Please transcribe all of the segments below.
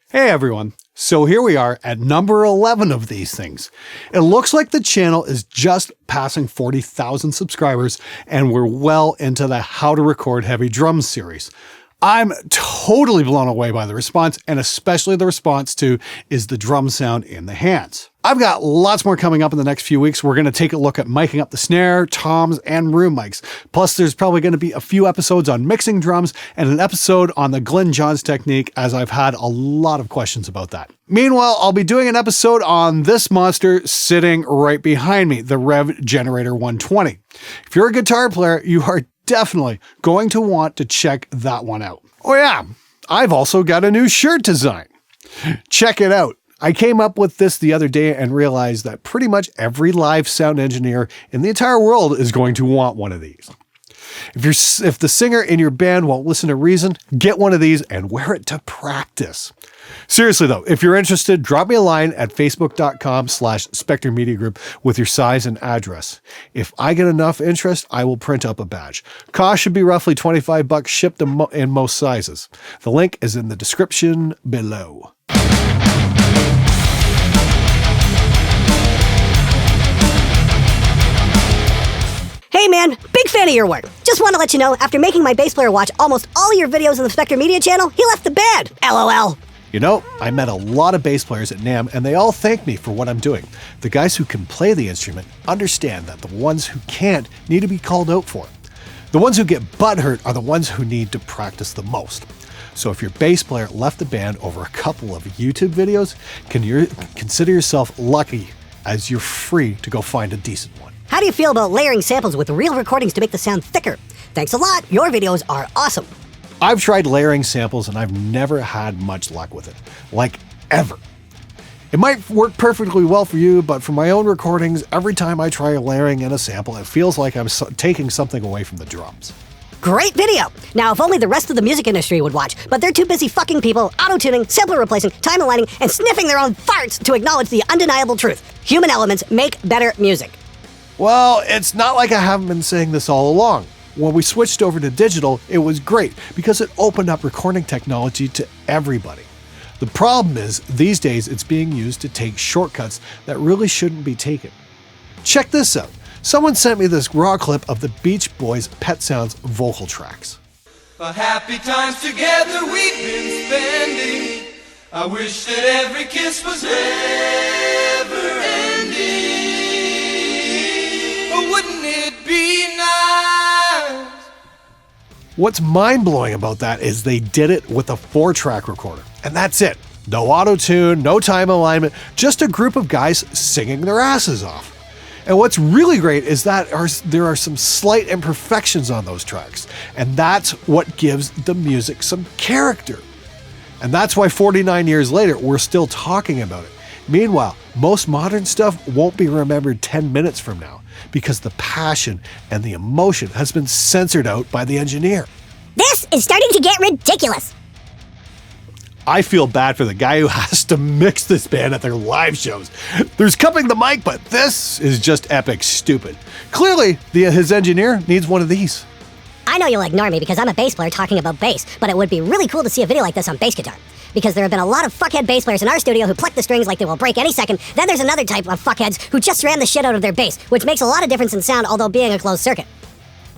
Hey everyone, so here we are at number 11 of these things. It looks like the channel is just passing 40,000 subscribers and we're well into the How to Record Heavy Drums series. I'm totally blown away by the response, and especially the response to is the drum sound in the hands. I've got lots more coming up in the next few weeks. We're going to take a look at miking up the snare, toms, and room mics. Plus, there's probably going to be a few episodes on mixing drums and an episode on the Glenn Johns technique, as I've had a lot of questions about that. Meanwhile, I'll be doing an episode on this monster sitting right behind me, the Rev Generator 120. If you're a guitar player, you are definitely going to want to check that one out. Oh yeah, I've also got a new shirt design. Check it out. I came up with this the other day and realized that pretty much every live sound engineer in the entire world is going to want one of these. If the singer in your band won't listen to reason, get one of these and wear it to practice. Seriously though, if you're interested, drop me a line at facebook.com/Spectre Media Group with your size and address. If I get enough interest, I will print up a badge. Cost should be roughly $25 shipped in most sizes. The link is in the description below. Hey man, big fan of your work. Just want to let you know, after making my bass player watch almost all of your videos on the Spectre Media channel, he left the band. LOL. You know, I met a lot of bass players at NAMM and they all thank me for what I'm doing. The guys who can play the instrument understand that the ones who can't need to be called out for. The ones who get butthurt are the ones who need to practice the most. So if your bass player left the band over a couple of YouTube videos, consider yourself lucky, as you're free to go find a decent one. How do you feel about layering samples with real recordings to make the sound thicker? Thanks a lot, your videos are awesome. I've tried layering samples and I've never had much luck with it. Like, ever. It might work perfectly well for you, but for my own recordings, every time I try layering in a sample, it feels like I'm taking something away from the drums. Great video! Now, if only the rest of the music industry would watch, but they're too busy fucking people, auto-tuning, sampler replacing, time aligning, and sniffing their own farts to acknowledge the undeniable truth. Human elements make better music. Well, it's not like I haven't been saying this all along. When we switched over to digital, it was great because it opened up recording technology to everybody. The problem is, these days it's being used to take shortcuts that really shouldn't be taken. Check this out. Someone sent me this raw clip of the Beach Boys' Pet Sounds vocal tracks. The happy times together we've been spending. I wish that every kiss was never ending. But wouldn't it be nice? What's mind-blowing about that is they did it with a 4-track recorder. And that's it. No auto-tune, no time alignment, just a group of guys singing their asses off. And what's really great is that there are some slight imperfections on those tracks. And that's what gives the music some character. And that's why 49 years later, we're still talking about it. Meanwhile, most modern stuff won't be remembered 10 minutes from now because the passion and the emotion has been censored out by the engineer. This is starting to get ridiculous. I feel bad for the guy who has to mix this band at their live shows. There's cupping the mic, but this is just epic stupid. Clearly, his engineer needs one of these. I know you'll ignore me because I'm a bass player talking about bass, but it would be really cool to see a video like this on bass guitar. Because there have been a lot of fuckhead bass players in our studio who pluck the strings like they will break any second. Then there's another type of fuckheads who just ran the shit out of their bass, which makes a lot of difference in sound, although being a closed circuit.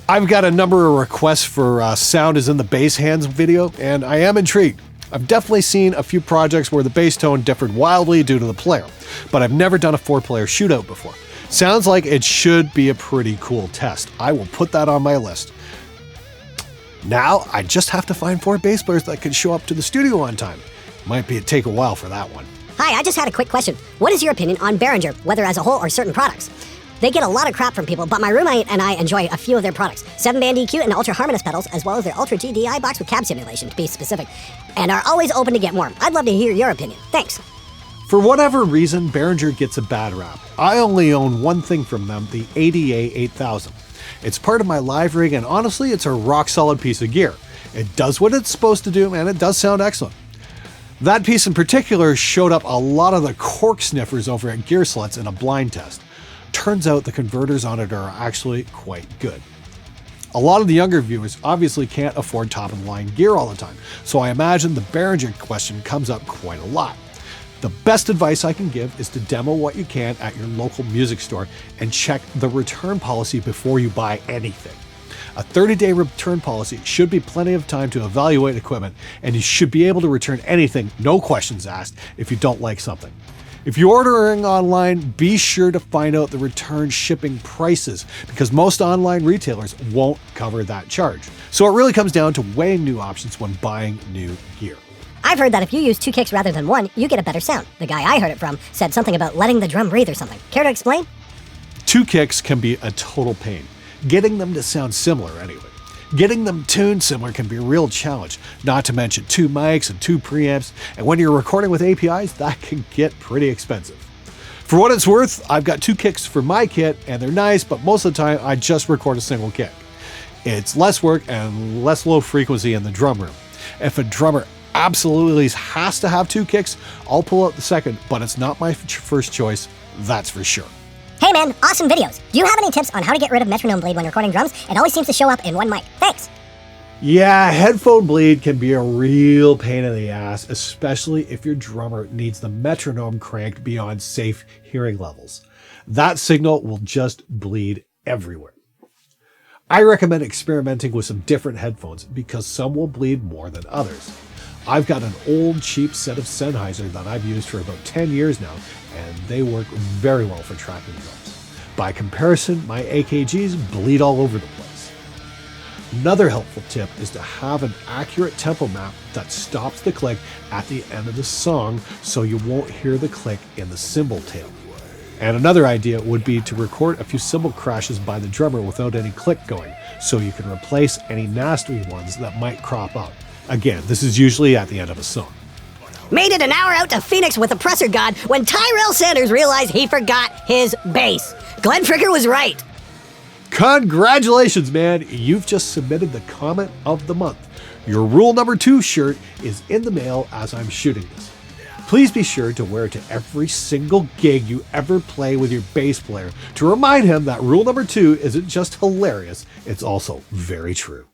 I've got a number of requests for Sound is in the Bass Hands video, and I am intrigued. I've definitely seen a few projects where the bass tone differed wildly due to the player, but I've never done a 4-player shootout before. Sounds like it should be a pretty cool test. I will put that on my list. Now, I just have to find 4 bass players that can show up to the studio on time. Take a while for that one. Hi, I just had a quick question. What is your opinion on Behringer, whether as a whole or certain products? They get a lot of crap from people, but my roommate and I enjoy a few of their products. 7-band EQ and Ultra Harmonious pedals, as well as their Ultra G DI box with cab simulation, to be specific, and are always open to get more. I'd love to hear your opinion. Thanks. For whatever reason, Behringer gets a bad rap. I only own one thing from them, the ADA 8000. It's part of my live rig, and honestly, it's a rock-solid piece of gear. It does what it's supposed to do, and it does sound excellent. That piece in particular showed up a lot of the cork sniffers over at Gear Sluts in a blind test. Turns out the converters on it are actually quite good. A lot of the younger viewers obviously can't afford top-of-the-line gear all the time, so I imagine the Behringer question comes up quite a lot. The best advice I can give is to demo what you can at your local music store and check the return policy before you buy anything. A 30-day return policy should be plenty of time to evaluate equipment, and you should be able to return anything, no questions asked, if you don't like something. If you're ordering online, be sure to find out the return shipping prices, because most online retailers won't cover that charge. So it really comes down to weighing new options when buying new gear. I've heard that if you use 2 kicks rather than 1, you get a better sound. The guy I heard it from said something about letting the drum breathe or something. Care to explain? 2 kicks can be a total pain. Getting them to sound similar anyway. Getting them tuned similar can be a real challenge, not to mention 2 mics and 2 preamps, and when you're recording with APIs, that can get pretty expensive. For what it's worth, I've got 2 kicks for my kit, and they're nice, but most of the time I just record a single kick. It's less work and less low frequency in the drum room. If a drummer absolutely has to have 2 kicks, I'll pull out the second, but it's not my first choice, that's for sure. Hey man, awesome videos. Do you have any tips on how to get rid of metronome bleed when recording drums? It always seems to show up in one mic. Thanks. Yeah, headphone bleed can be a real pain in the ass, especially if your drummer needs the metronome cranked beyond safe hearing levels. That signal will just bleed everywhere. I recommend experimenting with some different headphones because some will bleed more than others. I've got an old cheap set of Sennheiser that I've used for about 10 years now, and they work very well for tracking drums. By comparison, my AKGs bleed all over the place. Another helpful tip is to have an accurate tempo map that stops the click at the end of the song so you won't hear the click in the cymbal tail. And another idea would be to record a few cymbal crashes by the drummer without any click going, so you can replace any nasty ones that might crop up. Again, this is usually at the end of a song. Made it an hour out to Phoenix with Oppressor God when Tyrell Sanders realized he forgot his bass. Glenn Fricker was right. Congratulations, man! You've just submitted the comment of the month. Your Rule Number 2 shirt is in the mail as I'm shooting this. Please be sure to wear it to every single gig you ever play with your bass player to remind him that Rule Number 2 isn't just hilarious, it's also very true.